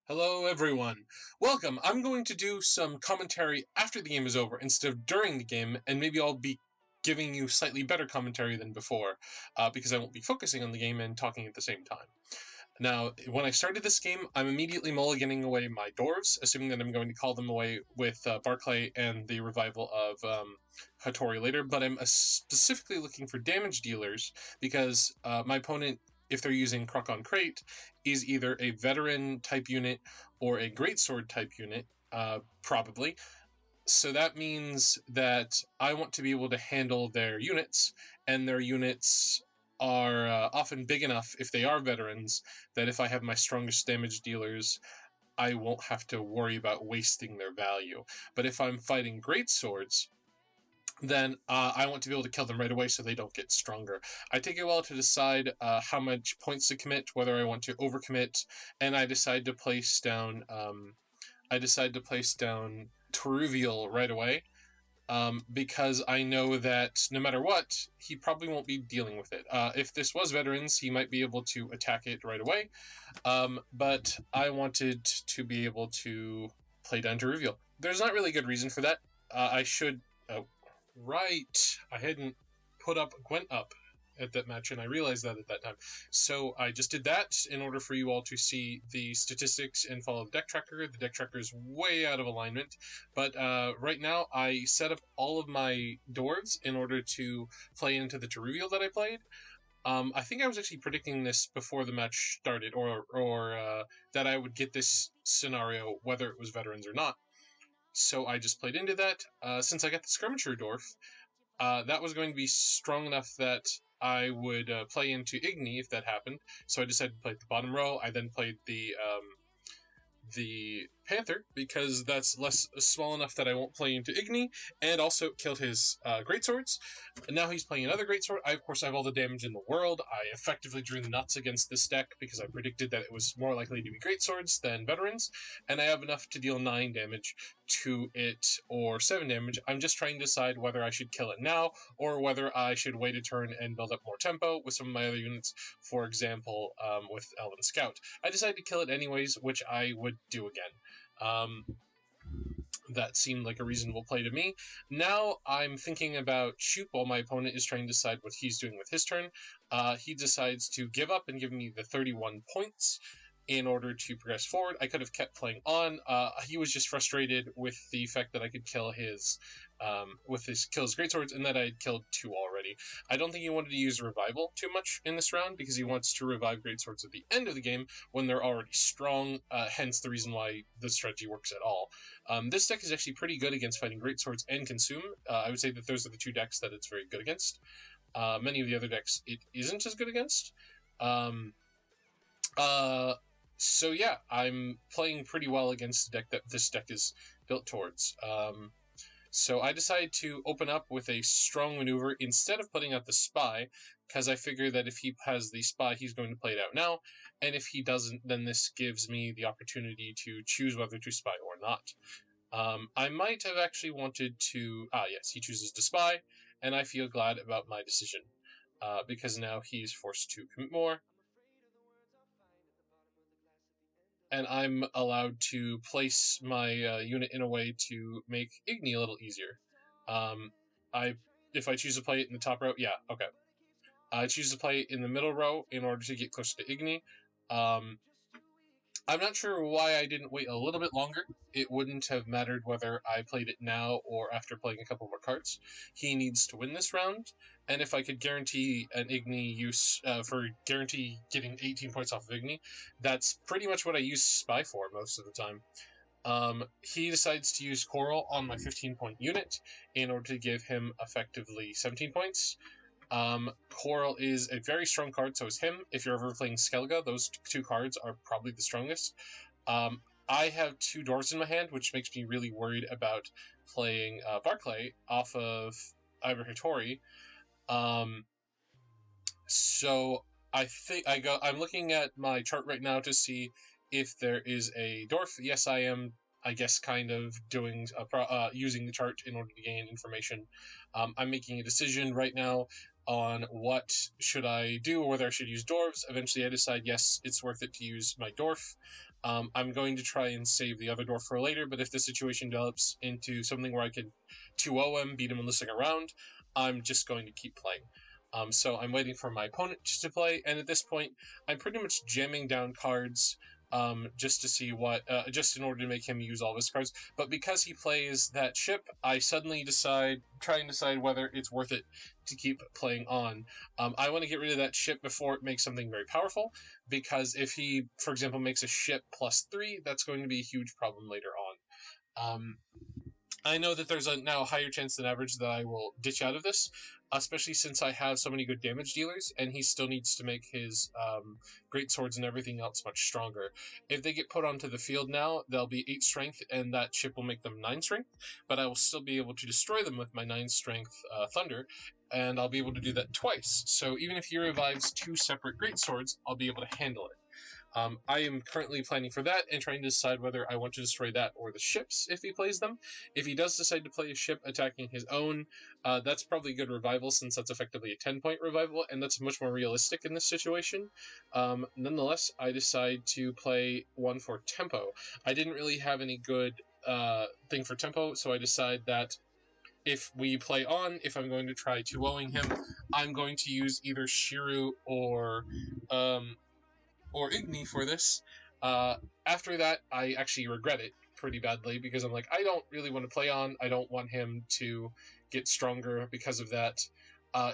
Hello everyone, welcome. I'm going to do some commentary after the game is over instead of during the game, and maybe I'll be giving you slightly better commentary than before, because I won't be focusing on the game and talking at the same time. Now, when I started this game, I'm immediately mulliganing away my dwarves, assuming that I'm going to call them away with Barclay and the revival of Hattori later, but I'm specifically looking for damage dealers, because my opponent, if they're using Croc on Crate, is either a veteran type unit or a Great Sword type unit, probably. So that means that I want to be able to handle their units, and their units are often big enough, if they are veterans, that if I have my strongest damage dealers, I won't have to worry about wasting their value. But if I'm fighting great swords, then I want to be able to kill them right away so they don't get stronger. I take a while to decide how much points to commit, whether I want to overcommit, and I decide to place down Teruvial right away, because I know that no matter what, he probably won't be dealing with it. If this was veterans, he might be able to attack it right away, but I wanted to be able to play down Teruvial. There's not really a good reason for that. I should... Oh, right. I hadn't put up Gwent up at that match, and I realized that at that time. So I just did that in order for you all to see the statistics and follow the deck tracker. The deck tracker is way out of alignment, but right now I set up all of my dwarves in order to play into the Teruvial that I played. I think I was actually predicting this before the match started, or that I would get this scenario whether it was veterans or not. So I just played into that. Since I got the Skirmisher Dwarf, that was going to be strong enough that I would play into Igni if that happened. So I decided to play the bottom row. I then played the Panther, because that's less small enough that I won't play into Igni, and also killed his Greatswords. And now he's playing another Greatsword. Of course, I have all the damage in the world. I effectively drew the nuts against this deck because I predicted that it was more likely to be Greatswords than veterans, and I have enough to deal 9 damage to it, or 7 damage. I'm just trying to decide whether I should kill it now, or whether I should wait a turn and build up more tempo with some of my other units, for example, with Elven Scout. I decided to kill it anyways, which I would do again. That seemed like a reasonable play to me. Now I'm thinking about Shupe while my opponent is trying to decide what he's doing with his turn. He decides to give up and give me the 31 points in order to progress forward. I could have kept playing on. He was just frustrated with the fact that I could kill his greatswords, and that I had killed 2 already. I don't think he wanted to use revival too much in this round, because he wants to revive greatswords at the end of the game when they're already strong, hence the reason why the strategy works at all. This deck is actually pretty good against fighting greatswords and consume. I would say that those are the 2 decks that it's very good against. Many of the other decks it isn't as good against. So yeah, I'm playing pretty well against the deck that this deck is built towards. So I decided to open up with a strong maneuver instead of putting out the spy, because I figure that if he has the spy, he's going to play it out now, and if he doesn't, then this gives me the opportunity to choose whether to spy or not. I might have actually wanted to... yes, he chooses to spy, and I feel glad about my decision, because now he's forced to commit more, and I'm allowed to place my unit in a way to make Igni a little easier. If I choose to play it in the top row, yeah, okay. I choose to play it in the middle row in order to get closer to Igni. I'm not sure why I didn't wait a little bit longer. It wouldn't have mattered whether I played it now or after playing a couple more cards. He needs to win this round, and if I could guarantee an Igni use, guarantee getting 18 points off of Igni, that's pretty much what I use Spy for most of the time. He decides to use Coral on my 15-point unit in order to give him effectively 17 points. Coral is a very strong card, so is him. If you're ever playing Skellige, those 2 cards are probably the strongest. I have 2 dwarves in my hand, which makes me really worried about playing Barclay off of Hattori. So I think I'm looking at my chart right now to see if there is a dwarf. Yes, I am. I guess kind of doing using the chart in order to gain information. I'm making a decision right now on what should I do, or whether I should use dwarves. Eventually I decide, yes, it's worth it to use my dwarf. I'm going to try and save the other dwarf for later, but if the situation develops into something where I can 2-0 him, beat him in the second round, I'm just going to keep playing. So I'm waiting for my opponent to play, and at this point, I'm pretty much jamming down cards just to see what, just in order to make him use all of his cards. But because he plays that ship, I suddenly try and decide whether it's worth it to keep playing on. I want to get rid of that ship before it makes something very powerful, because if he, for example, makes a ship +3, that's going to be a huge problem later on. I know that there's now a higher chance than average that I will ditch out of this, especially since I have so many good damage dealers, and he still needs to make his great swords and everything else much stronger. If they get put onto the field now, they'll be 8 strength, and that ship will make them 9 strength, but I will still be able to destroy them with my 9 strength thunder, and I'll be able to do that twice. So even if he revives 2 separate great swords, I'll be able to handle it. I am currently planning for that and trying to decide whether I want to destroy that or the ships if he plays them. If he does decide to play a ship attacking his own, that's probably a good revival, since that's effectively a 10-point revival, and that's much more realistic in this situation. Nonetheless, I decide to play one for tempo. I didn't really have any good thing for tempo, so I decide that if we play on, if I'm going to try 2-0ing him, I'm going to use either Shiru or Igni for this. After that, I actually regret it pretty badly, because I'm like, I don't really want to play on. I don't want him to get stronger because of that.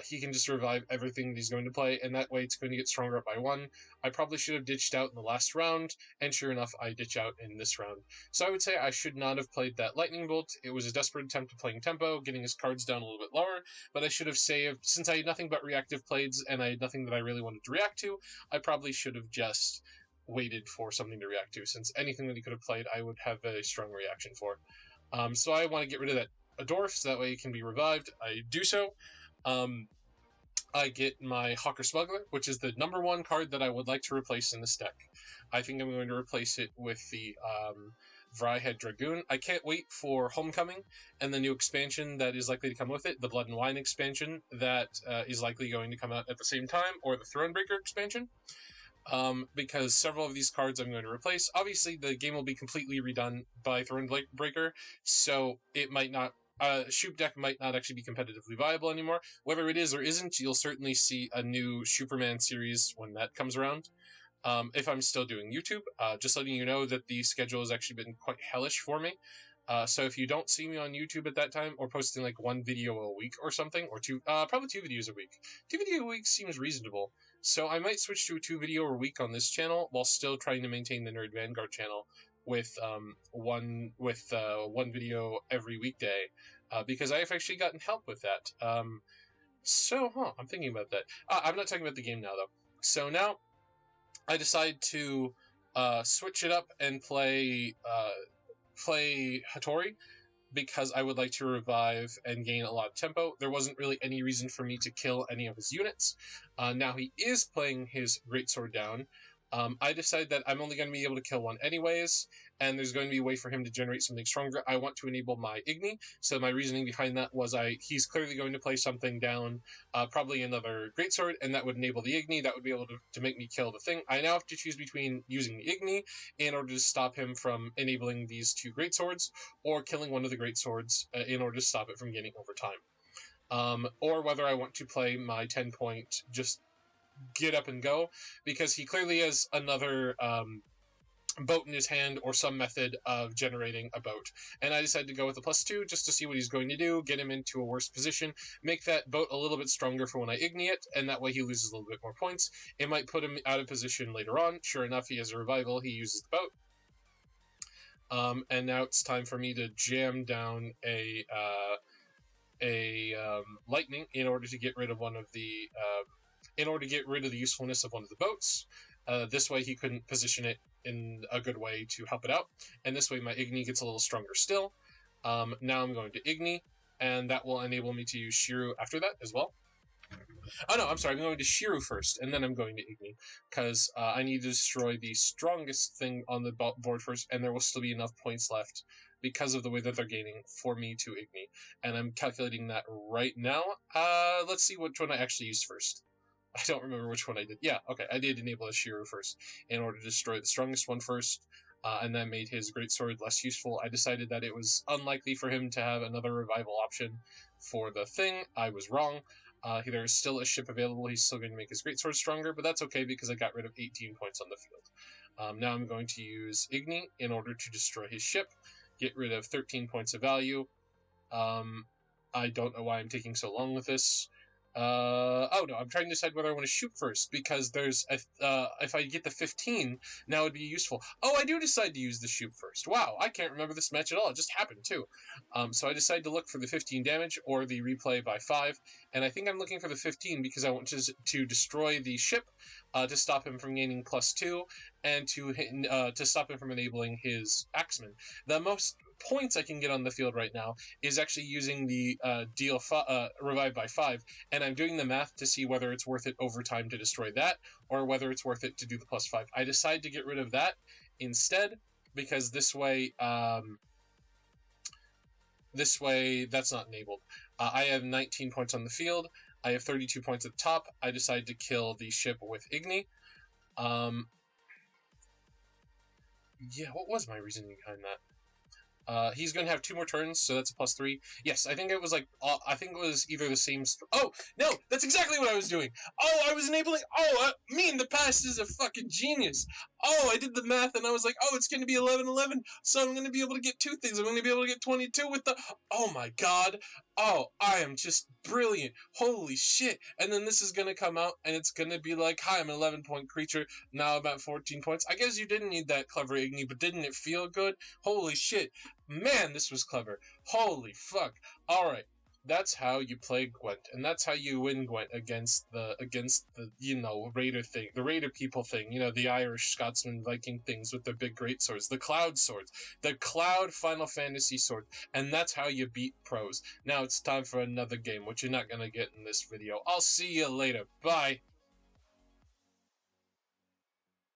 He can just revive everything that he's going to play, and that way it's going to get stronger up by 1. I probably should have ditched out in the last round, and sure enough, I ditch out in this round. So I would say I should not have played that lightning bolt. It was a desperate attempt at playing tempo, getting his cards down a little bit lower, but I should have saved, since I had nothing but reactive plays, and I had nothing that I really wanted to react to, I probably should have just waited for something to react to, since anything that he could have played, I would have a strong reaction for. So I want to get rid of that dwarf, so that way it can be revived. I do so. I get my Hawker Smuggler, which is the #1 card that I would like to replace in this deck. I think I'm going to replace it with the Vryhead Dragoon. I can't wait for Homecoming and the new expansion that is likely to come with it, the Blood and Wine expansion that is likely going to come out at the same time, or the Thronebreaker expansion. Because several of these cards I'm going to replace. Obviously, the game will be completely redone by Thronebreaker, so it might not. Shupe deck might not actually be competitively viable anymore. Whether it is or isn't, you'll certainly see a new Superman series when that comes around. If I'm still doing YouTube, just letting you know that the schedule has actually been quite hellish for me. So if you don't see me on YouTube at that time, or posting like 1 video a week or something, or probably 2 videos a week. 2 videos a week seems reasonable. So I might switch to a 2 video a week on this channel, while still trying to maintain the Nerd Vanguard channel with one video every weekday, because I have actually gotten help with that. I'm thinking about that. I'm not talking about the game now, though. So now I decide to switch it up and play Hattori, because I would like to revive and gain a lot of tempo. There wasn't really any reason for me to kill any of his units. Now he is playing his Great Sword down. I decided that I'm only going to be able to kill 1 anyways, and there's going to be a way for him to generate something stronger. I want to enable my Igni, so my reasoning behind that was he's clearly going to play something down, probably another Greatsword, and that would enable the Igni. That would be able to make me kill the thing. I now have to choose between using the Igni in order to stop him from enabling these 2 Greatswords, or killing one of the Greatswords in order to stop it from gaining over time. Or whether I want to play my 10-point just get up and go, because he clearly has another boat in his hand, or some method of generating a boat. And I decided to go with a +2 just to see what he's going to do, get him into a worse position, make that boat a little bit stronger for when I Igni it, and that way he loses a little bit more points. It might put him out of position later on. Sure enough, he has a revival, he uses the boat. And now it's time for me to jam down a lightning in order to get rid of the usefulness of one of the boats. This way he couldn't position it in a good way to help it out, and this way my Igni gets a little stronger still. Now I'm going to Igni, and that will enable me to use Shiru after that as well. Oh no, I'm sorry, I'm going to Shiru first, and then I'm going to Igni, because I need to destroy the strongest thing on the board first, and there will still be enough points left because of the way that they're gaining for me to Igni. And I'm calculating that right now. Let's see which one I actually used first. I don't remember which one I did. Yeah, okay, I did enable a Shiru first in order to destroy the strongest one first. and that made his greatsword less useful. I decided that it was unlikely for him to have another revival option for the thing. I was wrong. There's still a ship available. He's still going to make his greatsword stronger, but that's okay because I got rid of 18 points on the field. Now I'm going to use Igni in order to destroy his ship, get rid of 13 points of value. I don't know why I'm taking so long with this. Oh no, I'm trying to decide whether I want to shoot first, because there's if I get the 15, now it'd be useful. Oh, I do decide to use the shoot first. Wow, I can't remember this match at all. It just happened too. So I decided to look for the 15 damage or the replay by 5, and I think I'm looking for the 15 because I want to destroy the ship, to stop him from gaining +2, and to stop him from enabling his axeman. The most points I can get on the field right now is actually using the revive by 5, and I'm doing the math to see whether it's worth it over time to destroy that, or whether it's worth it to do the +5. I decide to get rid of that instead, because this way that's not enabled. I have 19 points on the field. I have 32 points at the top. I decide to kill the ship with Igni. Yeah, what was my reasoning behind that? He's going to have 2 more turns, so that's a +3. Yes, I think it was I think it was either the same... Oh, no, that's exactly what I was doing. Oh, I was enabling... Oh, me in the past is a fucking genius. Oh, I did the math, and I was like, oh, it's going to be 11-11, so I'm going to be able to get 2 things. I'm going to be able to get 22 with the... Oh, my God. Oh, I am just brilliant. Holy shit. And then this is going to come out, and it's going to be like, hi, I'm an 11-point creature. Now I'm at 14 points. I guess you didn't need that clever Igni, but didn't it feel good? Holy shit. Man, this was clever. Holy fuck. Alright. That's how you play Gwent, and that's how you win Gwent against the Raider thing, the Raider people thing, the Irish, Scotsman, Viking things with their big great swords, the Cloud swords, the Cloud Final Fantasy sword, and that's how you beat pros. Now it's time for another game, which you're not gonna get in this video. I'll see you later. Bye.